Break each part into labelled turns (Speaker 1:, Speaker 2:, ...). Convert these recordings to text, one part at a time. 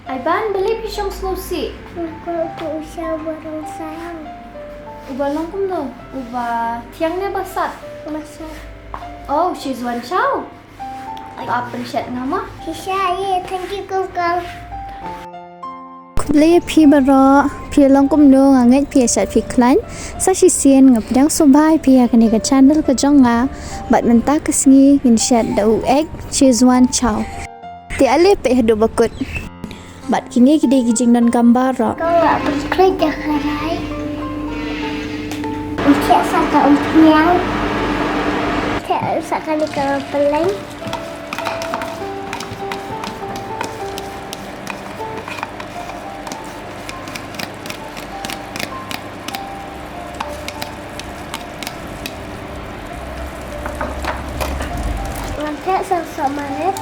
Speaker 1: Aiban, beli pisang snosi.
Speaker 2: Aku usah barang sayang.
Speaker 1: Uba longkum no. Uba tiangnya basat.
Speaker 2: Masa.
Speaker 1: Oh, Shizwan Chow. Appreciate nama.
Speaker 2: Hisya, thank you Kungkang.
Speaker 3: Kublai phi baro phi longkum no ngangai phi sat phi klan sa shi sien ngapdang sobai phi akani ka channel ka jonga bat menta kasngi in shat da u egg Shizwan Chow. Ti ale pe hado bakut. Bat kini kide kijing dan gambar ro.
Speaker 2: Kau nggak bekerja kerai. Ucap saka unyang. Ucap saka di kalau peleng. Ucap saka manis.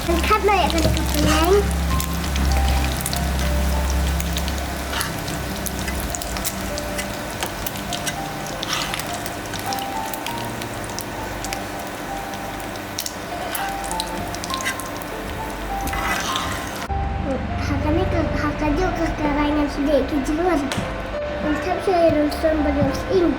Speaker 2: Angkat naik ke peleng. Hakanya juga kekarangan sedikit jelas. Angkat saya rusun berus ini.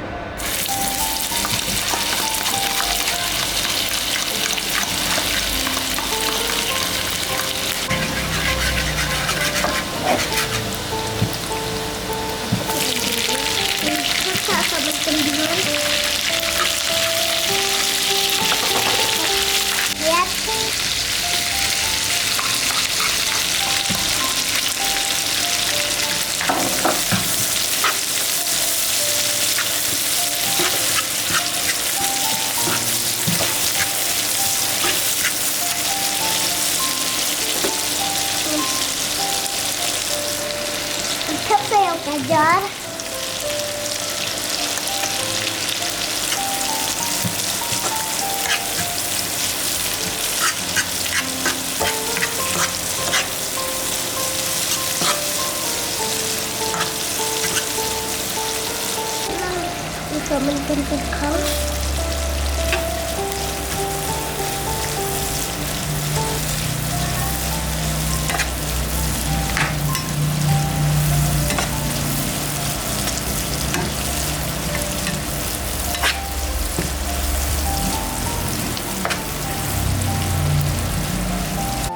Speaker 2: Lihat. Ucap saya kejar. Bisa menyentuh kau.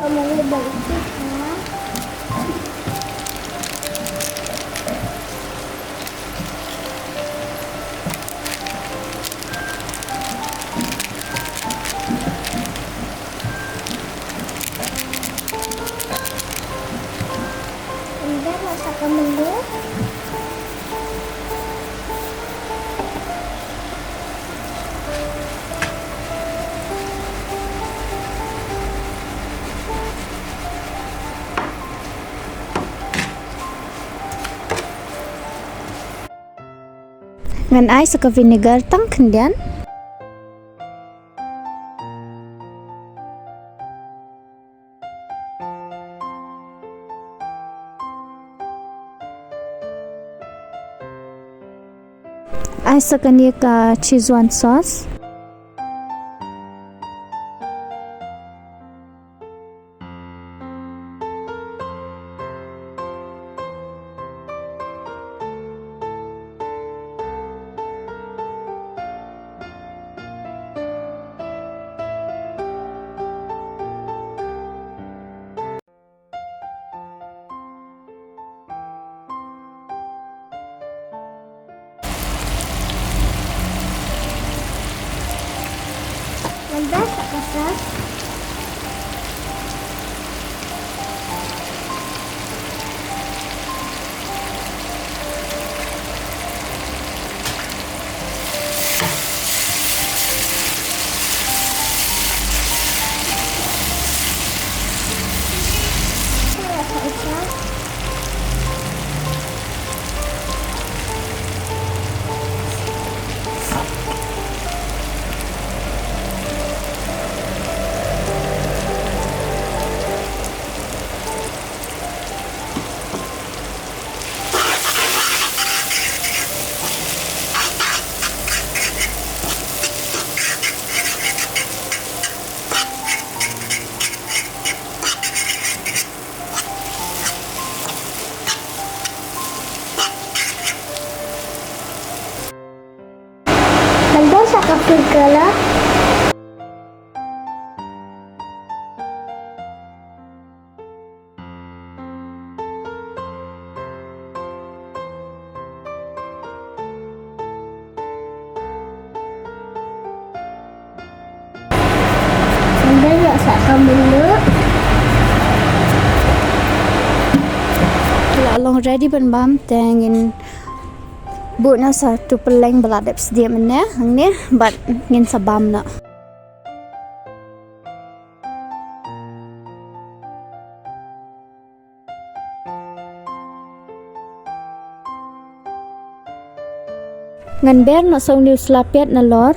Speaker 2: Omongnya bagus ya. Anda masakan dulu.
Speaker 3: Ngan ai saka vinegar tang kendian. Ai saka ni ka Shizwan sauce.
Speaker 2: Anda sakasas. nak saatkan benda.
Speaker 3: Kalau long ready ban bam tengin bu na satu peleng beladap sedia mana hang ni bat ngin sabam na. Ngan ber na song liu slapiat na lor.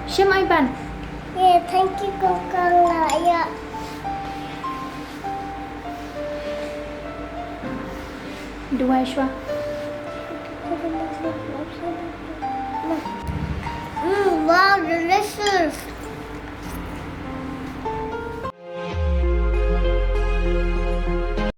Speaker 1: Syam Aiban.
Speaker 2: Yeah, thank you Kakak ya.
Speaker 1: Dua Aishwa.
Speaker 2: Wow, delicious.